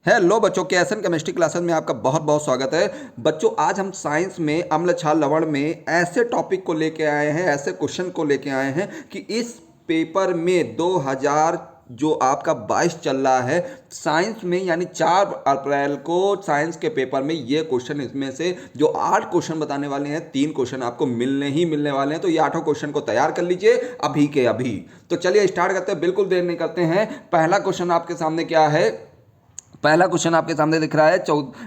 Hello बच्चों के SN chemistry classes में आपका बहुत बहुत स्वागत है। बच्चों आज हम साइंस में अम्ल क्षार लवण में ऐसे टॉपिक को लेके आए हैं, ऐसे क्वेश्चन को लेके आए हैं कि इस पेपर में 2000 जो आपका 22 चल रहा है साइंस में, यानी 4 अप्रैल को साइंस के पेपर में ये क्वेश्चन, इसमें से जो 8 क्वेश्चन बताने वाले हैं 3 क्वेश्चन आपको मिलने वाले हैं। तो ये 8 क्वेश्चन को तैयार कर लीजिए अभी के अभी। तो चलिए स्टार्ट करते हैं, बिल्कुल देर नहीं करते हैं। पहला क्वेश्चन आपके सामने क्या है? पहला क्वेश्चन आपके सामने दिख रहा है,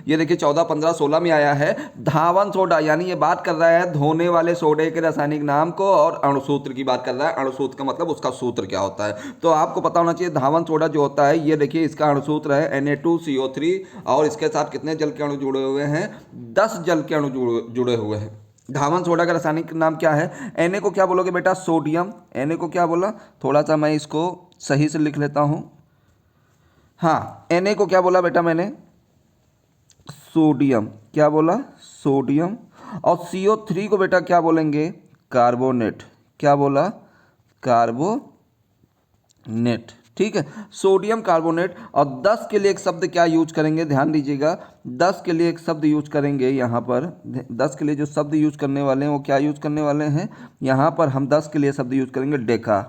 ये देखिए 14, 15, 16 में आया है। धावन सोडा, यानी ये बात कर रहा है धोने वाले सोडे के रासायनिक नाम को और अणुसूत्र की बात कर रहा है। अणुसूत्र का मतलब उसका सूत्र क्या होता है, तो आपको पता होना चाहिए। धावन सोडा जो होता है, ये देखिए इसका अणुसूत्र है Na2CO3 और इसके साथ कितने जल के अणु जुड़े हुए हैं? 10 जल के अणु जुड़े हुए हैं। धावन सोडा का रासायनिक नाम क्या है? Na को क्या बोलोगे बेटा? सोडियम। Na को क्या बोला? थोड़ा सा मैं इसको सही से लिख लेता हूँ। हाँ, Na को क्या बोला बेटा मैंने? सोडियम। क्या बोला? सोडियम। और CO3 को बेटा क्या बोलेंगे? कार्बोनेट। क्या बोला? कार्बोनेट। ठीक है, सोडियम कार्बोनेट। और 10 के लिए एक शब्द क्या यूज करेंगे? ध्यान दीजिएगा, 10 के लिए एक शब्द यूज करेंगे यहाँ पर। 10 के लिए जो शब्द यूज करने वाले हैं वो क्या यूज करने वाले हैं? यहाँ पर हम 10 के लिए शब्द यूज करेंगे डेका।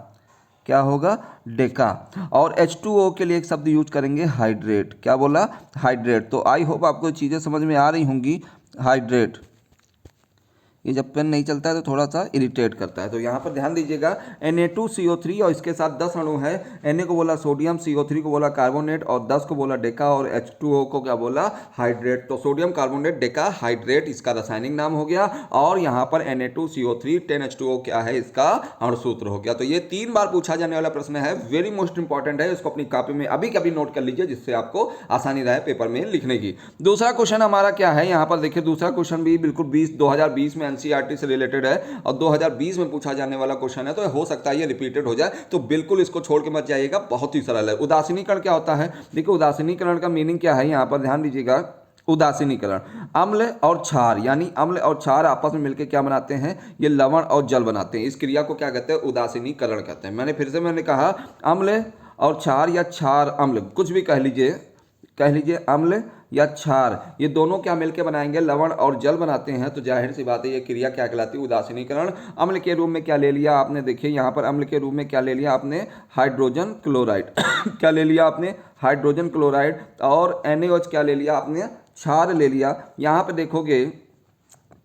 क्या होगा? डेका। और H2O के लिए एक शब्द यूज करेंगे हाइड्रेट। क्या बोला? हाइड्रेट। तो आई होप आपको चीज़ें समझ में आ रही होंगी। हाइड्रेट, ये जब पेन नहीं चलता है तो थोड़ा सा इरिटेट करता है। तो यहाँ पर ध्यान दीजिएगा, Na2CO3 और इसके साथ 10 अणु है। Na को बोला सोडियम, CO3 को बोला कार्बोनेट और 10 को बोला डेका और H2O को क्या बोला? हाइड्रेट। तो सोडियम कार्बोनेट डेका हाइड्रेट इसका रासायनिक नाम हो गया। और यहाँ पर Na2CO3 10H2O क्या है? इसका अणुसूत्र हो गया। तो ये 3 बार पूछा जाने वाला प्रश्न है, वेरी मोस्ट इंपॉर्टेंट है। इसको अपनी कॉपी में अभी कभी नोट कर लीजिए, जिससे आपको आसानी रहे पेपर में लिखने की। दूसरा क्वेश्चन हमारा क्या है? यहाँ पर देखिए दूसरा क्वेश्चन भी बिल्कुल 2020 में एनसीईआरटी से रिलेटेड है और 2020 में पूछा जाने वाला क्वेश्चन है, तो हो सकता है ये रिपीटेड हो जाए, तो बिल्कुल इसको छोड़ के मत जाइएगा। बहुत ही सरल है। उदासीनीकरण क्या होता है? देखिए उदासीनीकरण का मीनिंग क्या है, यहाँ पर ध्यान दीजिएगा। उदासीनीकरण, अम्ल और क्षार, यानी अम्ल और क्षार आपस में मिलकर क्या बनाते हैं? ये लवण और जल बनाते हैं। इस क्रिया को क्या कहते हैं? उदासीनीकरण कहते हैं। मैंने कहा अम्ल और क्षार या क्षार अम्ल, कुछ भी कह लीजिए अम्ल या क्षार, ये दोनों क्या मिलकर बनाएंगे? लवण और जल बनाते हैं। तो जाहिर सी बात है ये क्रिया क्या कहलाती है? उदासीनीकरण। अम्ल के रूप में क्या ले लिया आपने? देखिए यहाँ पर अम्ल के रूप में क्या ले लिया आपने? Hydrogen chloride. क्या ले लिया आपने? Hydrogen chloride. और NaOH क्या ले लिया आपने? क्षार ले लिया। यहाँ पर देखोगे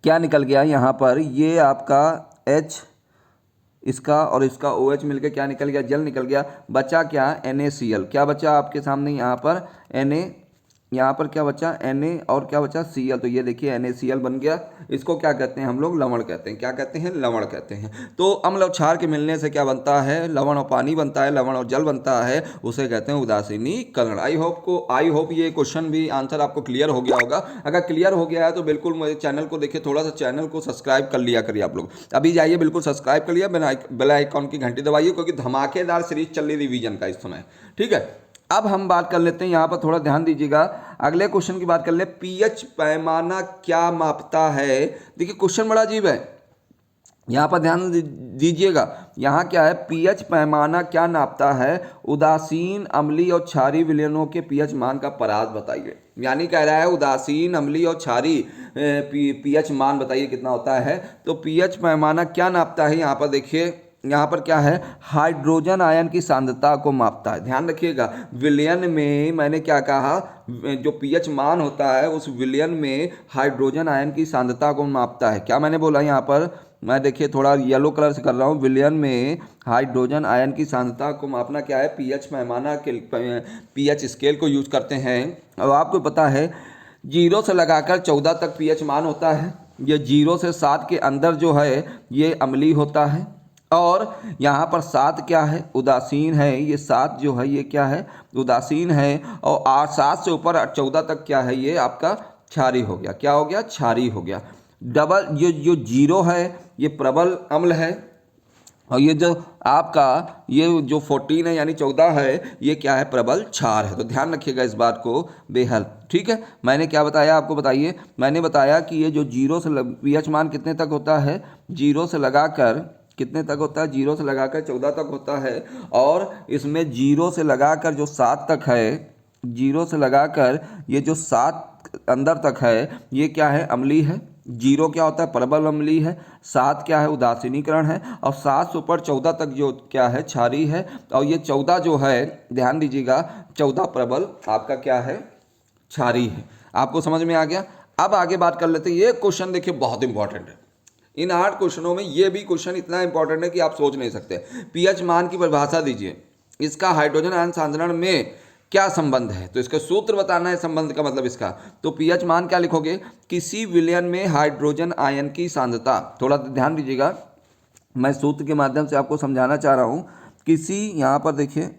क्या निकल गया? यहाँ पर ये आपका H, इसका और इसका OH मिलकर क्या निकल गया? जल निकल गया। बचा क्या? NaCl। क्या बचा आपके सामने यहाँ पर? Na, यहाँ पर क्या बचा? Na और क्या बचा? Cl। तो ये देखिए NaCl बन गया। इसको क्या कहते हैं हम लोग? लवण कहते हैं। क्या कहते हैं? लवण कहते हैं। तो अम्ल और क्षार के मिलने से क्या बनता है? लवण और पानी बनता है, लवण और जल बनता है, उसे कहते हैं उदासीनीकरण। आई होप ये क्वेश्चन भी आंसर आपको क्लियर हो गया होगा। अगर क्लियर हो गया है तो बिल्कुल मेरे चैनल को देखिए, थोड़ा सा चैनल को सब्सक्राइब कर लिया करिए आप लोग। अभी जाइए बिल्कुल सब्सक्राइब कर लिया, बेल आइकॉन की घंटी दबाइए, क्योंकि धमाकेदार सीरीज चल रही रिवीजन का इस समय। ठीक है, अब हम बात कर लेते हैं, यहाँ पर थोड़ा ध्यान दीजिएगा। अगले क्वेश्चन की बात कर ले, पीएच पैमाना क्या मापता है? देखिए क्वेश्चन बड़ा अजीब है, यहाँ पर ध्यान दीजिएगा। यहाँ क्या है? पीएच पैमाना क्या नापता है? उदासीन, अम्लीय और क्षारीय विलयनों के पीएच मान का परास बताइए। यानी कह रहा है उदासीन, अम्लीय और क्षारीय पीएच मान बताइए कितना होता है। तो पीएच पैमाना क्या नापता है? यहाँ पर देखिए, यहाँ पर क्या है? हाइड्रोजन आयन की सांद्रता को मापता है। ध्यान रखिएगा, विलयन में मैंने क्या कहा? जो पीएच मान होता है उस विलयन में हाइड्रोजन आयन की सांद्रता को मापता है। क्या मैंने बोला यहाँ पर? मैं देखिए थोड़ा येलो कलर से कर रहा हूँ। विलयन में हाइड्रोजन आयन की सांद्रता को मापना क्या है? पीएच पैमाना के पीएच स्केल को यूज करते हैं। अब आपको पता है 0 से लगाकर 14 तक पीएच मान होता है। ये 0 से 7 के अंदर जो है ये अम्लीय होता है। और यहाँ पर 7 क्या है? उदासीन है। ये 7 जो है ये क्या है? उदासीन है। और 7 से ऊपर 14 तक क्या है? ये आपका क्षारीय हो गया। क्या हो गया? क्षारीय हो गया। डबल, ये जो 0 है ये प्रबल अम्ल है, और ये जो आपका ये जो 14 है यानी 14 है, ये क्या है? प्रबल क्षार है। तो ध्यान रखिएगा इस बात को बेहद। ठीक है, मैंने क्या बताया आपको? बताइए, मैंने बताया कि ये जो 0 से पीएच मान कितने तक होता है? 0 से लगाकर कितने तक होता है? 0 से लगाकर 14 तक होता है। और इसमें 0 से लगाकर जो 7 तक है, जीरो से लगाकर ये जो 7 अंदर तक है ये क्या है, अम्लीय है। जीरो क्या होता है, प्रबल अम्लीय है। 7 क्या है, उदासीनीकरण है। और 7 से ऊपर 14 तक जो क्या है, क्षारीय है। और ये 14 जो है, ध्यान दीजिएगा, 14 प्रबल आपका क्या है, क्षारीय है। आपको समझ में आ गया। अब आगे बात कर लेते हैं। ये क्वेश्चन देखिए बहुत इंपॉर्टेंट है। इन 8 क्वेश्चनों में ये भी क्वेश्चन इतना इंपॉर्टेंट है कि आप सोच नहीं सकते। पीएच मान की परिभाषा दीजिए, इसका हाइड्रोजन आयन सांद्रण में क्या संबंध है, तो इसका सूत्र बताना है, संबंध का मतलब इसका। तो पीएच मान क्या लिखोगे, किसी विलयन में हाइड्रोजन आयन की सांद्रता। थोड़ा ध्यान दीजिएगा, मैं सूत्र के माध्यम से आपको समझाना चाह रहा हूं। किसी, यहां पर देखिए,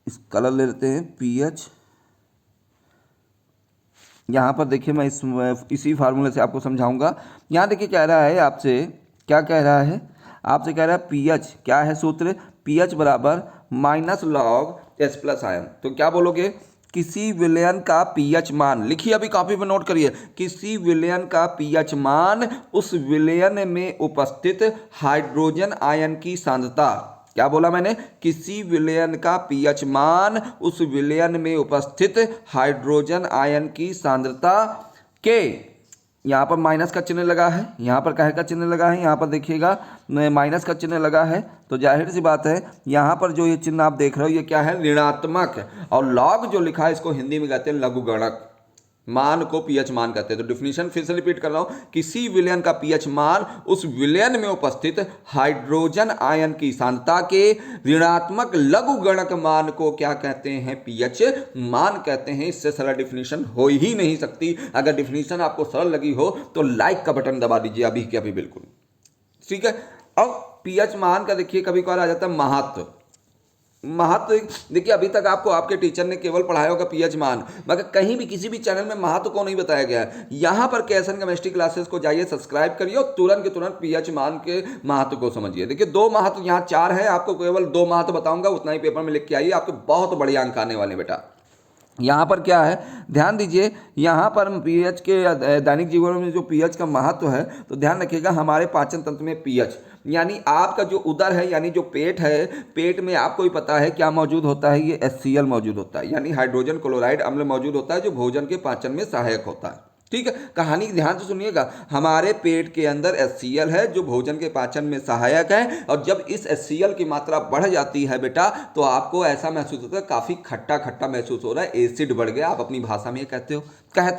इस कलर ले लेते हैं, पीएच, यहाँ पर देखिए मैं इसी फार्मूले से आपको समझाऊंगा। यहाँ देखिए कह रहा है आपसे, क्या कह रहा है, आपसे कह रहा है पीएच क्या है सूत्र, पीएच बराबर minus log H plus ion. तो क्या बोलोगे, किसी विलयन का पीएच मान, लिखिए अभी कॉपी पर नोट करिए, किसी विलयन का पीएच मान उस विलयन में उपस्थित हाइड्रोजन आयन की सांद्रता। क्या बोला मैंने, किसी विलयन का पीएच मान उस विलयन में उपस्थित हाइड्रोजन आयन की सांद्रता के, यहां पर माइनस का चिन्ह लगा है, यहां पर काहे का चिन्ह लगा है, यहां पर देखिएगा माइनस का चिन्ह लगा है। तो जाहिर सी बात है यहां पर जो ये चिन्ह आप देख रहे हो ये क्या है, ऋणात्मक। और लॉग जो लिखा है इसको हिंदी में कहते हैं लघुगणक, मान को पीएच मान कहते हैं। तो डिफिनीशन फिर से रिपीट कर रहा हूं, किसी विलयन का पीएच मान उस विलयन में उपस्थित हाइड्रोजन आयन की सांद्रता के ऋणात्मक लघुगणक मान को क्या कहते हैं, पीएच मान कहते हैं। इससे सरल डिफिनीशन हो ही नहीं सकती। अगर डिफिनीशन आपको सरल लगी हो तो लाइक का बटन दबा दीजिए अभी के अभी, बिल्कुल ठीक है। अब पीएच मान का देखिए कभी कभार आ जाता है महत्व। महत्व देखिए, अभी तक आपको आपके टीचर ने केवल पढ़ाया होगा पीएच मान, मगर कहीं भी किसी भी चैनल में महत्व को नहीं बताया गया है। यहां पर केएसएन केमिस्ट्री क्लासेस को जाइए, सब्सक्राइब करिए और तुरंत के तुरंत पीएच मान के महत्व को समझिए। देखिए 2 महत्व, यहाँ 4 है, आपको केवल 2 महत्व बताऊंगा, उतना ही पेपर में लिख के आइए, आपके बहुत बढ़िया अंक आने वाले बेटा। यहाँ पर क्या है, ध्यान दीजिए, यहाँ पर पीएच के दैनिक जीवन में जो पीएच का महत्व है, तो ध्यान रखिएगा हमारे पाचन तंत्र में पीएच, यानी आपका जो उदर है, यानी जो पेट है, पेट में आपको ही पता है क्या मौजूद होता है, ये HCl मौजूद होता है, यानी हाइड्रोजन क्लोराइड अम्ल मौजूद होता है, जो भोजन के पाचन में सहायक होता है। ठीक है, कहानी ध्यान से सुनिएगा। हमारे पेट के अंदर HCl है जो भोजन के पाचन में सहायक है, और जब इस HCl की मात्रा बढ़ जाती है बेटा, तो आपको ऐसा महसूस होता है, काफी खट्टा खट्टा महसूस हो रहा है, एसिड बढ़ गया। आप अपनी भाषा में कहते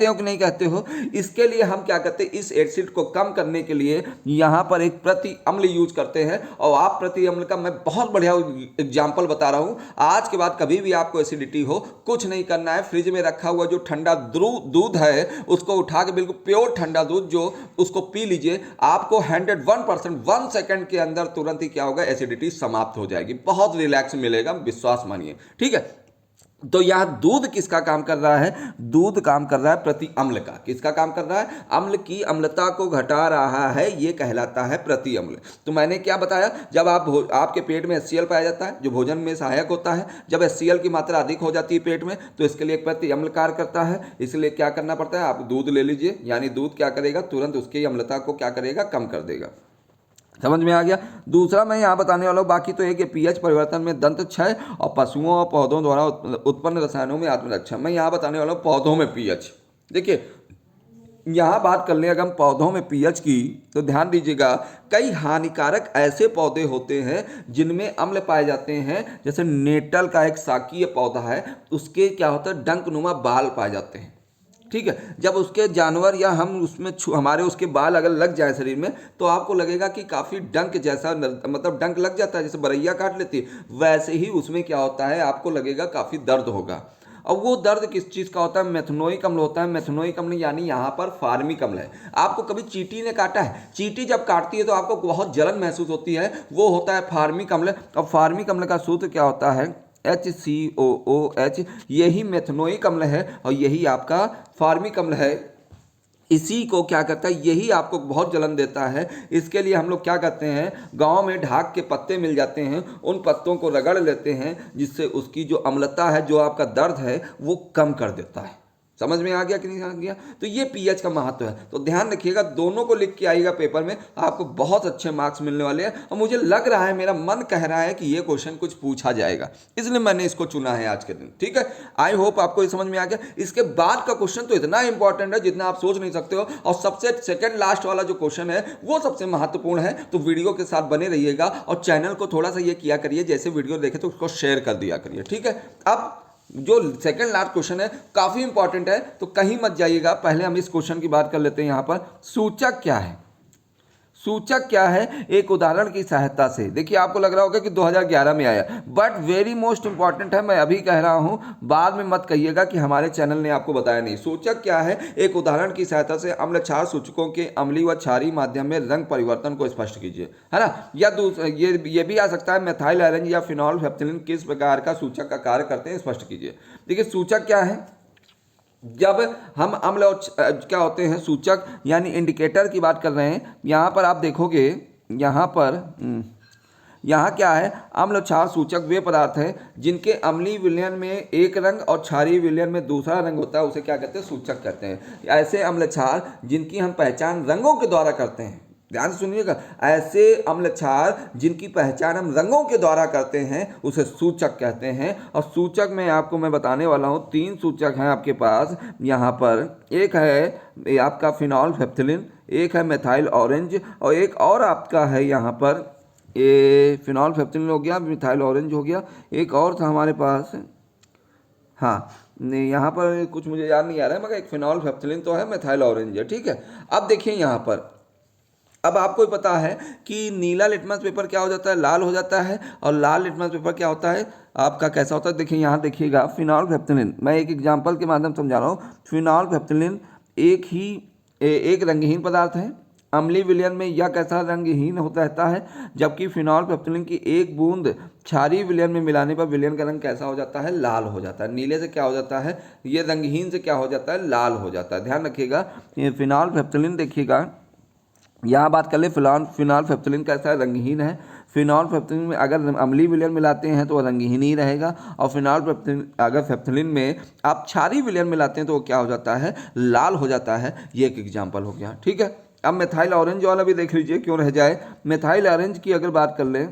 हो कि नहीं कहते हो। इसके लिए हम क्या करते हैं, इस एसिड को कम करने के लिए यहां पर एक प्रति अम्ल यूज करते हैं। और आप प्रति अम्ल का मैं बहुत बढ़िया एग्जाम्पल बता रहा हूं। आज के बाद कभी भी आपको एसिडिटी हो, कुछ नहीं करना है, फ्रिज में रखा हुआ जो ठंडा दूध है उसको उठा के, बिल्कुल प्योर ठंडा दूध जो, उसको पी लीजिए। आपको 101% 1 सेकंड के अंदर तुरंत ही क्या होगा, एसिडिटी समाप्त हो जाएगी, बहुत रिलैक्स मिलेगा, विश्वास मानिए। ठीक है, तो यह दूध किसका काम कर रहा है, दूध काम कर रहा है प्रति अम्ल का। किसका काम कर रहा है, अम्ल की अम्लता को घटा रहा है, ये कहलाता है प्रति अम्ल। तो मैंने क्या बताया, जब आपके पेट में HCl पाया जाता है जो भोजन में सहायक होता है, जब HCl की मात्रा अधिक हो जाती है पेट में, तो इसके लिए एक प्रति अम्ल कार्य करता है। इसलिए क्या करना पड़ता है, आप दूध ले लीजिए, यानी दूध क्या करेगा, तुरंत उसकी अम्लता को क्या करेगा, कम कर देगा। समझ में आ गया। दूसरा मैं यहाँ बताने वाला हूँ, बाकी तो एक पीएच परिवर्तन में दंत क्षय और पशुओं और पौधों द्वारा उत्पन्न रसायनों में आत्मरक्षण। मैं यहाँ बताने वाला हूँ पौधों में पीएच। देखिए यहाँ बात कर लें अगर हम पौधों में पीएच की, तो ध्यान दीजिएगा, कई हानिकारक ऐसे पौधे होते हैं जिनमें अम्ल पाए जाते हैं। जैसे नेटल का एक शाकीय पौधा है, उसके क्या होता है, डंकनुमा बाल पाए जाते हैं। ठीक है, जब उसके जानवर या हम उसमें हमारे उसके बाल अगर लग जाए शरीर में, तो आपको लगेगा कि काफ़ी डंक जैसा, मतलब डंक लग जाता है, जैसे बरैया काट लेती है, वैसे ही उसमें क्या होता है, आपको लगेगा काफ़ी दर्द होगा। और वो दर्द किस चीज़ का होता है, मेथनोइक अम्ल होता है। मेथनोइक अम्ल यानी यहाँ पर फार्मिक अम्ल है। आपको कभी चींटी ने काटा है, चींटी जब काटती है तो आपको बहुत जलन महसूस होती है, वो होता है फार्मिक अम्ल। और फार्मिक अम्ल का सूत्र क्या होता है, HCOOH, यही मेथनोइक अम्ल है और यही आपका फार्मिक अम्ल है। इसी को क्या करता है, यही आपको बहुत जलन देता है। इसके लिए हम लोग क्या करते हैं, गांव में ढाक के पत्ते मिल जाते हैं, उन पत्तों को रगड़ लेते हैं, जिससे उसकी जो अम्लता है, जो आपका दर्द है, वो कम कर देता है। समझ में आ गया कि नहीं आ गया? तो ये पीएच का महत्व है। तो ध्यान रखिएगा, दोनों को लिख के आइएगा पेपर में, आपको बहुत अच्छे मार्क्स मिलने वाले हैं। और मुझे लग रहा है, मेरा मन कह रहा है कि ये क्वेश्चन कुछ पूछा जाएगा, इसलिए मैंने इसको चुना है आज के दिन। ठीक है, आई होप आपको ये समझ में आ गया। इसके बाद का क्वेश्चन तो इतना इंपॉर्टेंट है जितना आप सोच नहीं सकते हो, और सबसे सेकंड लास्ट वाला जो क्वेश्चन है वो सबसे महत्वपूर्ण है। तो वीडियो के साथ बने रहिएगा और चैनल को थोड़ा सा ये किया करिए, जैसे वीडियो देखे तो उसको शेयर कर दिया करिए। ठीक है, अब जो सेकंड लास्ट क्वेश्चन है काफी इंपॉर्टेंट है, तो कहीं मत जाइएगा। पहले हम इस क्वेश्चन की बात कर लेते हैं। यहां पर सूचक क्या है, सूचक क्या है, एक उदाहरण की सहायता से। देखिए, आपको लग रहा होगा कि 2011 में आया, बट वेरी मोस्ट इंपॉर्टेंट है, मैं अभी कह रहा हूं, बाद में मत कहिएगा कि हमारे चैनल ने आपको बताया नहीं। सूचक क्या है, एक उदाहरण की सहायता से अम्ल क्षार सूचकों के अम्लीय व क्षारीय माध्यम में रंग परिवर्तन को स्पष्ट कीजिए, है ना। या ये भी आ सकता है, मेथाइल आयरन या फिनोल्फेनोलिन किस प्रकार का सूचक का कार्य करते हैं, स्पष्ट कीजिए। देखिए, सूचक क्या है, जब हम अम्ल और क्या होते हैं सूचक यानी इंडिकेटर की बात कर रहे हैं। यहाँ पर आप देखोगे, यहाँ क्या है, अम्ल क्षार सूचक वे पदार्थ हैं जिनके अम्लीय विलयन में एक रंग और क्षारीय विलयन में दूसरा रंग होता है, उसे क्या कहते हैं, सूचक कहते हैं। ऐसे अम्ल क्षार जिनकी हम पहचान रंगों के द्वारा करते हैं, ध्यान से सुनिएगा, ऐसे अम्ल क्षार जिनकी पहचान हम रंगों के द्वारा करते हैं उसे सूचक कहते हैं। और सूचक में आपको मैं बताने वाला हूँ, 3 सूचक हैं आपके पास यहाँ पर। एक है आपका फिनोल्फेनोलिन, एक है मेथाइल ऑरेंज, और एक और आपका है यहाँ पर, ये फिनोल्फेनोलिन हो गया, मिथाइल ऑरेंज हो गया, एक और था हमारे पास, हाँ यहाँ पर कुछ मुझे याद नहीं आ रहा है, मगर एक फिनोल्फेनोलिन तो है, मिथाइल ऑरेंज है। ठीक है, अब देखिए यहाँ पर, अब आपको पता है कि नीला लिटमस पेपर क्या हो जाता है, लाल हो जाता है, और लाल लिटमस पेपर क्या होता है आपका, कैसा होता है। देखिए यहाँ देखिएगा, फिनोल्फेनोलिन, मैं एक एग्जांपल के माध्यम समझा रहा हूँ। फिनोल्फेनोलिन एक रंगहीन पदार्थ है, अम्लीय विलयन में यह कैसा रंगहीन होता रहता है, जबकि फिनोल्फेनोलिन की एक बूंद क्षारीय विलयन में मिलाने पर विलयन का रंग कैसा हो जाता है, लाल हो जाता है। नीले से क्या हो जाता है, ये रंगहीन से क्या हो जाता है, लाल हो जाता है। ध्यान रखिएगा, ये फिनोल्फेनोलिन देखिएगा, यहाँ बात कर ले, फिनोल्फेनोलिन कैसा है, रंगहीन है। फिनोल्फेनोलिन में अगर अम्लीय विलयन मिलाते हैं तो वह रंगहीन ही रहेगा, और फिनोल्फेनोलिन में आप क्षारीय विलयन मिलाते हैं तो वो क्या हो जाता है, लाल हो जाता है। ये एक एग्जाम्पल हो गया। ठीक है, अब मेथाइल ऑरेंज वाला भी देख लीजिए, क्यों रह जाए। मेथाइल ऑरेंज की अगर बात कर लें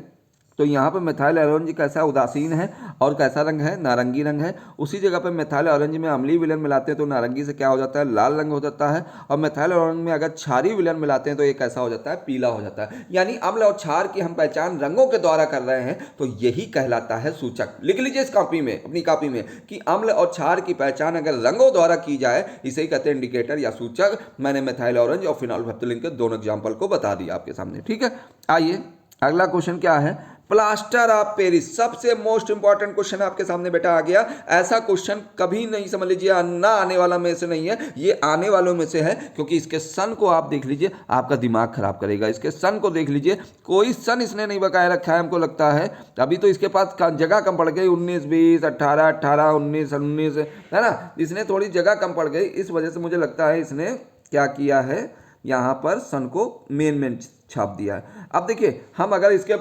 तो यहाँ पर मेथाइल ऑरेंज कैसा उदासीन है और कैसा रंग है, नारंगी रंग है। उसी जगह पर मेथाइल ऑरेंज में अम्लीय विलयन मिलाते हैं तो नारंगी से क्या हो जाता है, लाल रंग हो जाता है। और मेथाइल ऑरेंज में अगर क्षारीय विलयन मिलाते हैं तो ये कैसा हो जाता है, पीला हो जाता है। यानी अम्ल और क्षार की हम पहचान रंगों के द्वारा कर रहे हैं, तो यही कहलाता है सूचक। लिख लीजिए इस कॉपी में, अपनी कॉपी में, कि अम्ल और क्षार की पहचान अगर रंगों द्वारा की जाए, इसे ही कहते हैं इंडिकेटर या सूचक। मैंने मेथाइल ऑरेंज और फिनोल्फेनोलिन के दोनों एग्जाम्पल को बता दिया आपके सामने। ठीक है, आइए अगला क्वेश्चन क्या है, प्लास्टर ऑफ पेरिस। सबसे मोस्ट इंपॉर्टेंट क्वेश्चन आपके सामने बेटा आ गया। ऐसा क्वेश्चन कभी नहीं, समझ लीजिए, ना आने वाला में से नहीं है, ये आने वालों में से है, क्योंकि इसके सन को आप देख लीजिए, आपका दिमाग खराब करेगा। इसके सन को देख लीजिए, कोई सन इसने नहीं बकाया रखा है, हमको लगता है। अभी तो इसके पास जगह कम पड़ गई, 19 20 18 18 19 19, है ना। इसने थोड़ी जगह कम पड़ गई, इस वजह से मुझे लगता है इसने क्या किया है, यहाँ पर सन को मेन छाप दिया है। अब देखिए, हम अगर इसके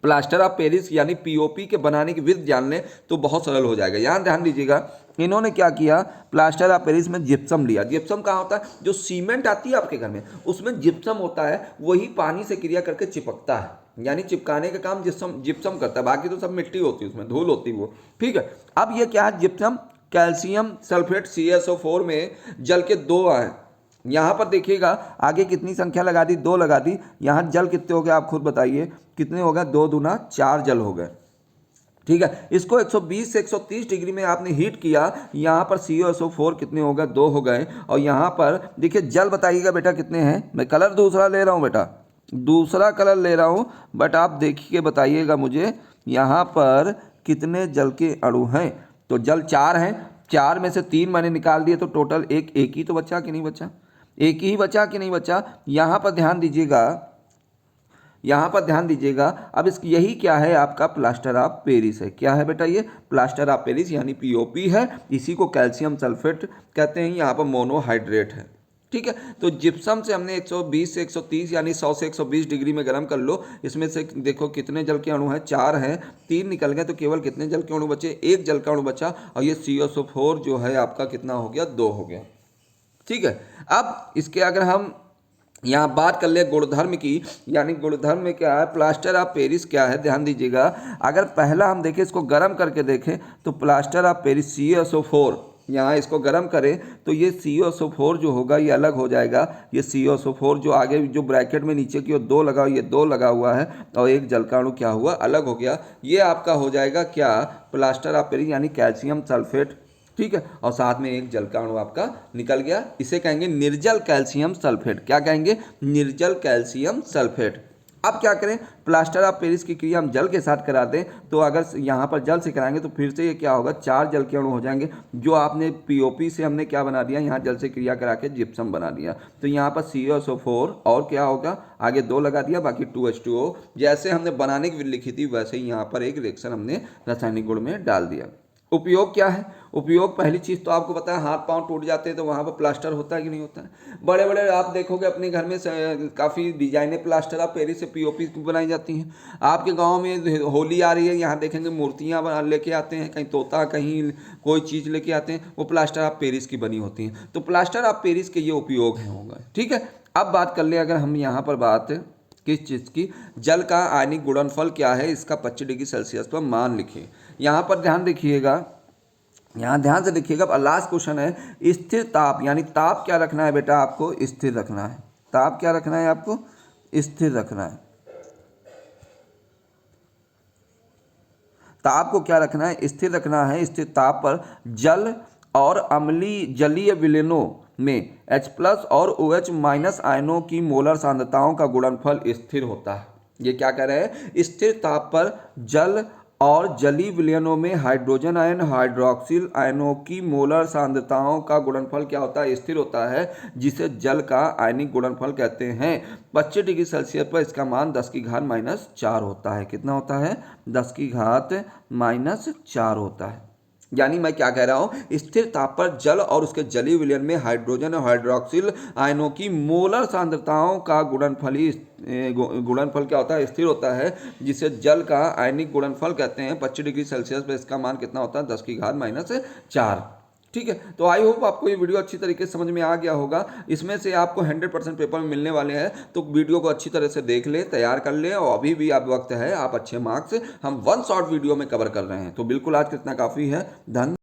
प्लास्टर ऑफ पेरिस यानी पीओपी के बनाने की विधि जान लें तो बहुत सरल हो जाएगा। यहाँ ध्यान दीजिएगा, इन्होंने क्या किया, प्लास्टर ऑफ पेरिस में जिप्सम लिया। जिप्सम कहाँ होता है, जो सीमेंट आती है आपके घर में, उसमें जिप्सम होता है, वही पानी से क्रिया करके चिपकता है, यानी चिपकाने का काम जिप्सम करता है। बाकी तो सब मिट्टी होती है, उसमें धूल होती है वो। ठीक है, अब ये क्या है, जिप्सम कैल्शियम सल्फेट CaSO4 में जल के 2 आए। यहाँ पर देखिएगा आगे कितनी संख्या लगा दी, 2 लगा दी। यहाँ जल कितने हो गए, आप खुद बताइए कितने हो गए, 2 दूना 4 जल हो गए। ठीक है, इसको 120 से 130 डिग्री में आपने हीट किया, यहाँ पर CaSO4 कितने हो गए, 2 हो गए। और यहाँ पर देखिए जल बताइएगा बेटा कितने हैं। मैं कलर दूसरा ले रहा हूँ बेटा, दूसरा कलर ले रहा हूँ, बट आप देखिए बताइएगा मुझे यहाँ पर कितने जल के अणु हैं। तो जल 4 हैं, 4 में से 3 मैंने निकाल दिए, तो टोटल एक ही तो बचा कि नहीं बचा, एक ही बचा कि नहीं बचा। यहाँ पर ध्यान दीजिएगा, यहाँ पर ध्यान दीजिएगा। अब इसकी यही क्या है, आपका प्लास्टर ऑफ पेरिस है। क्या है बेटा, ये प्लास्टर ऑफ पेरिस यानी पीओपी है। इसी को कैल्शियम सल्फेट कहते हैं, यहाँ पर मोनोहाइड्रेट है। ठीक है। तो जिप्सम से हमने 120 से 130 यानी 100 से 120 डिग्री में गर्म कर लो। इसमें से देखो कितने जल के अणु हैं, 4 हैं, 3 निकल गए, तो केवल कितने जल के अणु बचे, 1 जल का अणु बचा, और ये COSO4 जो है आपका कितना हो गया, 2 हो गया। ठीक है। अब इसके अगर हम यहाँ बात कर ले गुणधर्म की, यानी गुणधर्म में क्या है, प्लास्टर ऑफ पेरिस क्या है, ध्यान दीजिएगा। अगर पहला हम देखें, इसको गर्म करके देखें, तो प्लास्टर ऑफ पेरिस COSO4, यहाँ इसको गर्म करें तो ये COSO4 जो होगा ये अलग हो जाएगा। ये COSO4 जो आगे जो ब्रैकेट में नीचे की ओर 2 लगा, ये 2 लगा हुआ है, और एक जल का अणु क्या हुआ, अलग हो गया। ये आपका हो जाएगा क्या, प्लास्टर ऑफ पेरिस यानी कैल्शियम सल्फेट। ठीक है, और साथ में एक जल का अणु आपका निकल गया। इसे कहेंगे निर्जल कैल्शियम सल्फेट। क्या कहेंगे, निर्जल कैल्शियम सल्फेट। अब क्या करें, प्लास्टर ऑफ पेरिस की क्रिया हम जल के साथ करा दें, तो अगर यहाँ पर जल से कराएंगे तो फिर से ये क्या होगा, 4 जल के अणु हो जाएंगे। जो आपने POP से हमने क्या बना दिया, यहाँ जल से क्रिया करा के जिप्सम बना दिया, तो यहाँ पर COSO4 और क्या होगा, आगे 2 लगा दिया, बाकी 2H2O। जैसे हमने बनाने की विधि लिखी थी वैसे ही यहाँ पर एक रिएक्शन हमने रासायनिक गुण में डाल दिया। उपयोग क्या है, उपयोग पहली चीज़ तो आपको पता है, हाथ पांव टूट जाते हैं तो वहाँ पर प्लास्टर होता है कि नहीं होता है। बड़े बड़े आप देखोगे अपने घर में काफ़ी डिजाइनें प्लास्टर ऑफ पेरिस से POP बनाई जाती हैं। आपके गांव में होली आ रही है, यहाँ देखेंगे मूर्तियाँ लेके आते हैं, कहीं तोता, कहीं कोई चीज़ लेके आते हैं, वो प्लास्टर ऑफ पेरिस की बनी होती हैं। तो प्लास्टर ऑफ पेरिस के ये उपयोग हैं होगा। ठीक है। अब बात कर ले अगर हम यहाँ पर बात किस चीज़ की, जल का आयनिक गुणनफल क्या है, इसका 25 डिग्री सेल्सियस पर मान लिखिए। यहाँ पर ध्यान देखिएगा, यहाँ ध्यान से देखिएगा। अब लास्ट क्वेश्चन है, स्थिर ताप, यानी ताप क्या रखना है बेटा, आपको स्थिर रखना है। ताप क्या रखना है, आपको स्थिर रखना है। ताप को क्या रखना है, स्थिर रखना है। स्थिर ताप पर जल और अम्लीय जलीय विलयनों में H+ और OH- आयनों की मोलर सांद्रताओं का गुणनफल स्थिर होता है। ये क्या कह रहे हैं, स्थिर ताप पर जल और जलीय विलयनों में हाइड्रोजन आयन, हाइड्रोक्सिल आयनों की मोलर सांद्रताओं का गुणनफल क्या होता है, स्थिर होता है, जिसे जल का आयनिक गुणनफल कहते हैं। 25 डिग्री सेल्सियस पर इसका मान 10⁻⁻4 होता है। कितना होता है, 10⁻⁻4 होता है। यानी मैं क्या कह रहा हूं, स्थिर ताप पर जल और उसके जलीय विलयन में हाइड्रोजन और हाइड्रोक्सिल आयनों की मोलर सांद्रताओं का गुणनफल क्या होता है, स्थिर होता है, जिसे जल का आयनिक गुणनफल कहते हैं। 25 डिग्री सेल्सियस पर इसका मान कितना होता है, 10⁻⁻4। ठीक है। तो आई होप आपको ये वीडियो अच्छी तरीके से समझ में आ गया होगा। इसमें से आपको 100% पेपर में मिलने वाले हैं, तो वीडियो को अच्छी तरह से देख ले, तैयार कर ले, और अभी भी आप वक्त है, आप अच्छे मार्क्स हम 1 शॉर्ट वीडियो में कवर कर रहे हैं। तो बिल्कुल आज कितना काफ़ी है। धन्यवाद।